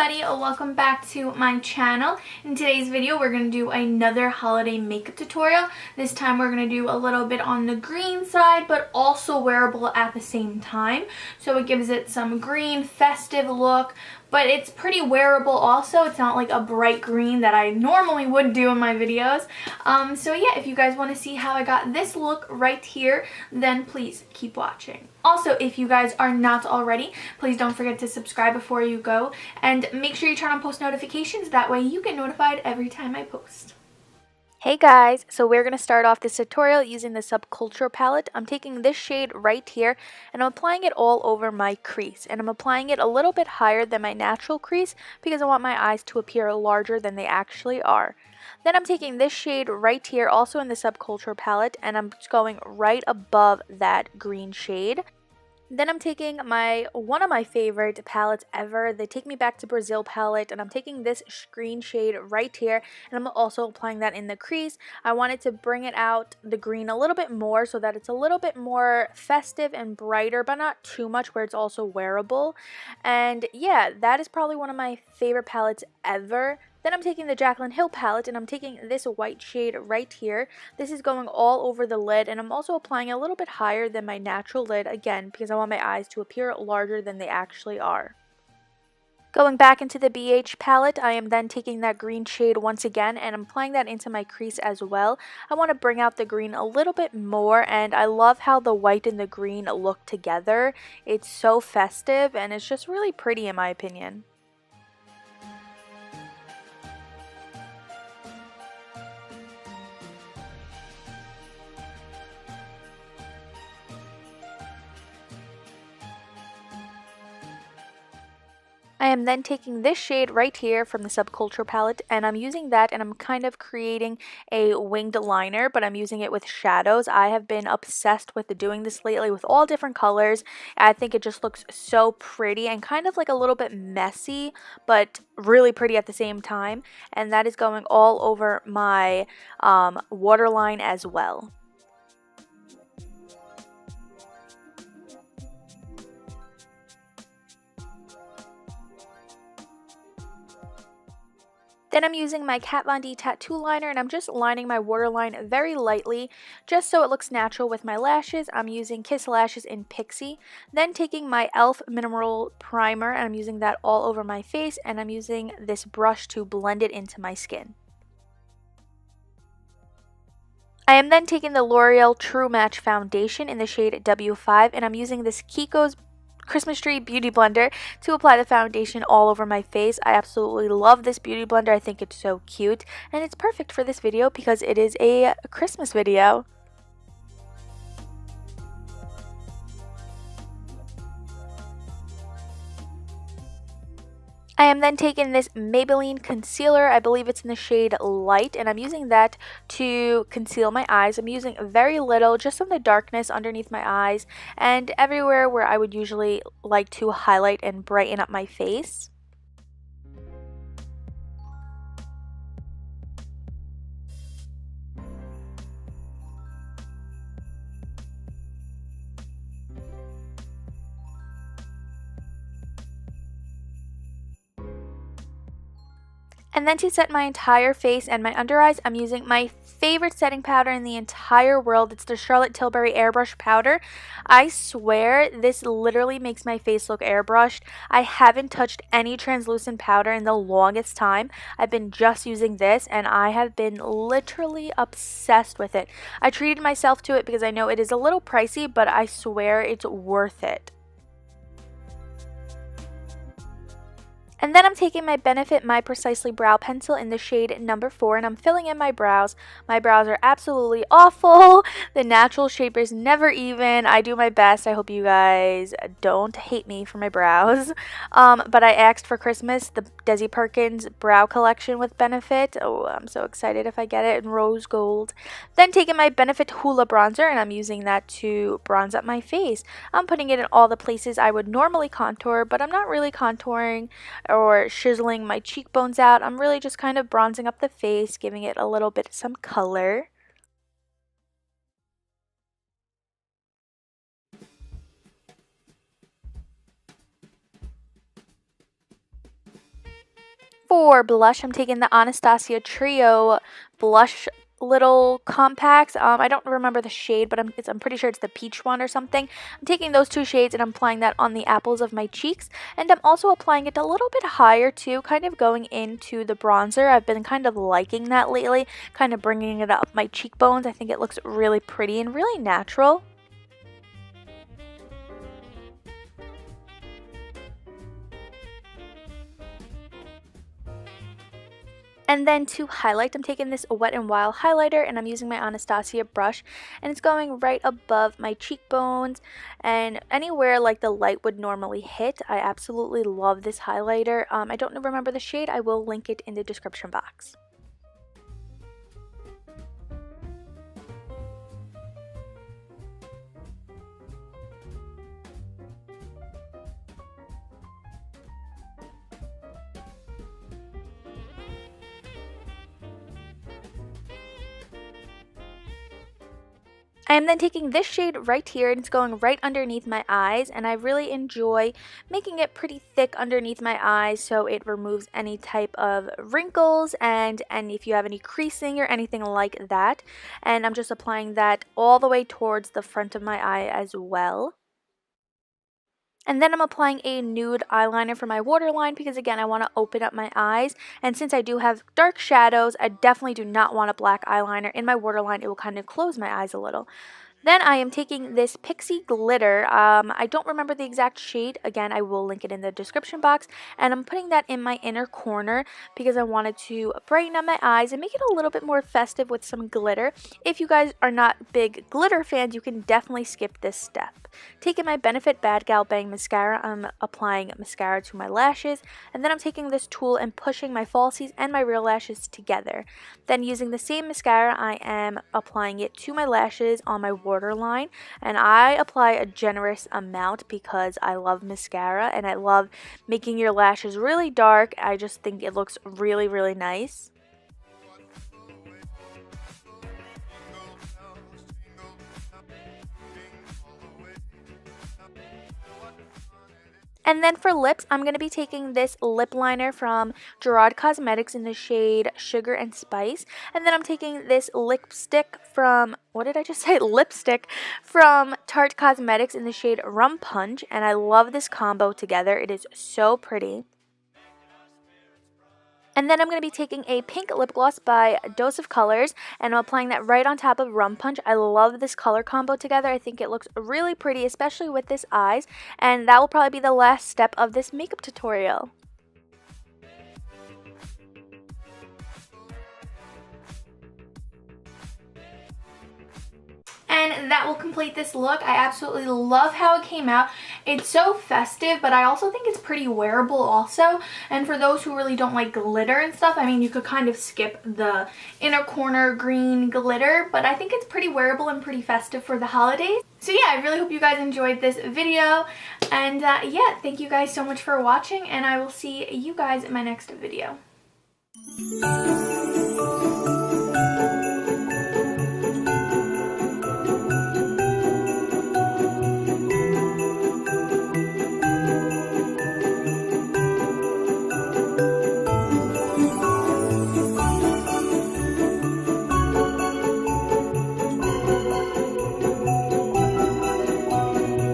everybody, welcome back to my channel. In today's video we're going to do another holiday makeup tutorial. This time we're going to do a little bit on the green side but also wearable at the same time. So it gives it some green festive look, but it's pretty wearable also. It's not like a bright green that I normally would do in my videos. So yeah, if you guys want to see how I got this look right here, then please keep watching. Also, if you guys are not already, please don't forget to subscribe before you go and make sure you turn on post notifications. That way you get notified every time I post. Hey guys, so we're going to start off this tutorial using the Subcultural palette. I'm taking this shade right here and I'm applying it all over my crease. And I'm applying it a little bit higher than my natural crease because I want my eyes to appear larger than they actually are. Then I'm taking this shade right here, also in the Subcultural palette, and I'm just going right above that green shade. Then I'm taking one of my favorite palettes ever, the Take Me Back to Brazil palette, and I'm taking this green shade right here, and I'm also applying that in the crease. I wanted to bring it out, the green, a little bit more so that it's a little bit more festive and brighter, but not too much where it's also wearable. And yeah, that is probably one of my favorite palettes ever. Then I'm taking the Jaclyn palette and I'm taking this white shade right here. This is going all over the lid, and I'm also applying a little bit higher than my natural lid, again, because I want my eyes to appear larger than they actually are. Going back into the BH palette, I am then taking that green shade once again and I'm applying that into my crease as well. I want to bring out the green a little bit more, and I love how the white and the green look together. It's so festive and it's just really pretty in my opinion. I am then taking this shade right here from the Subcultural palette and I'm using that and I'm kind of creating a winged liner, but I'm using it with shadows. I have been obsessed with doing this lately with all different colors. I think it just looks so pretty and kind of like a little bit messy, but really pretty at the same time. And that is going all over my waterline as well. Then I'm using my Kat Von D tattoo liner and I'm just lining my waterline very lightly just so it looks natural with my lashes. I'm using Kiss Lashes in Pixie. Then taking my e.l.f. mineral primer and I'm using that all over my face, and I'm using this brush to blend it into my skin. I am then taking the L'Oreal True Match foundation in the shade W5 and I'm using this Kiko's Christmas Tree Beauty Blender to apply the foundation all over my face. I absolutely love this beauty blender. I think it's so cute and it's perfect for this video because it is a Christmas video. I am then taking this Maybelline concealer, I believe it's in the shade Light, and I'm using that to conceal my eyes. I'm using very little, just on the darkness underneath my eyes and everywhere where I would usually like to highlight and brighten up my face. And then to set my entire face and my under eyes, I'm using my favorite setting powder in the entire world. It's the Charlotte Tilbury Airbrush powder. I swear this literally makes my face look airbrushed. I haven't touched any translucent powder in the longest time. I've been just using this and I have been literally obsessed with it. I treated myself to it because I know it is a little pricey, but I swear it's worth it. And then I'm taking my Benefit My Precisely Brow Pencil in the shade number 4 and I'm filling in my brows. My brows are absolutely awful. The natural shape is never even. I do my best. I hope you guys don't hate me for my brows. But I asked for Christmas the Desi Perkins brow collection with Benefit. Oh, I'm so excited if I get it in rose gold. Then taking my Benefit Hoola bronzer and I'm using that to bronze up my face. I'm putting it in all the places I would normally contour, but I'm not really contouring or chiseling my cheekbones out. I'm really just kind of bronzing up the face, giving it a little bit some color. for blush, I'm taking the Anastasia Trio blush little compacts. I don't remember the shade, but I'm pretty sure it's the peach one or something. I'm taking those two shades and I'm applying that on the apples of my cheeks, and I'm also applying it a little bit higher too, kind of going into the bronzer. I've been kind of liking that lately, kind of bringing it up my cheekbones. I think it looks really pretty and really natural. And then to highlight, I'm taking this Wet n Wild highlighter and I'm using my Anastasia brush, and it's going right above my cheekbones and anywhere like the light would normally hit. I absolutely love this highlighter. I don't remember the shade. I will link it in the description box. I am then taking this shade right here, and it's going right underneath my eyes, and I really enjoy making it pretty thick underneath my eyes so it removes any type of wrinkles and if you have any creasing or anything like that. And I'm just applying that all the way towards the front of my eye as well. And then I'm applying a nude eyeliner for my waterline because, again, I want to open up my eyes. And since I do have dark shadows, I definitely do not want a black eyeliner in my waterline. It will kind of close my eyes a little. Then I am taking this Pixie glitter. I don't remember the exact shade. Again, I will link it in the description box. And I'm putting that in my inner corner because I wanted to brighten up my eyes and make it a little bit more festive with some glitter. If you guys are not big glitter fans, you can definitely skip this step. Taking my Benefit Bad Gal Bang mascara, I'm applying mascara to my lashes. And then I'm taking this tool and pushing my falsies and my real lashes together. Then using the same mascara, I am applying it to my lashes on my waterline, and I apply a generous amount because I love mascara and I love making your lashes really dark. I just think it looks really, really nice. And then for lips, I'm going to be taking this lip liner from Gerade Cosmetics in the shade Sugar and Spice. And then I'm taking this lipstick from, what did I just say? Lipstick from Tarte Cosmetics in the shade Rum Punch. And I love this combo together. It is so pretty. And then I'm going to be taking a pink lip gloss by Dose of Colors, and I'm applying that right on top of Rum Punch. I love this color combo together. I think it looks really pretty, especially with this eyes. And that will probably be the last step of this makeup tutorial. And that will complete this look. I absolutely love how it came out. It's so festive, but I also think it's pretty wearable also. And for those who really don't like glitter and stuff, I mean, you could kind of skip the inner corner green glitter, but I think it's pretty wearable and pretty festive for the holidays. So yeah, I really hope you guys enjoyed this video. And yeah, thank you guys so much for watching, and I will see you guys in my next video.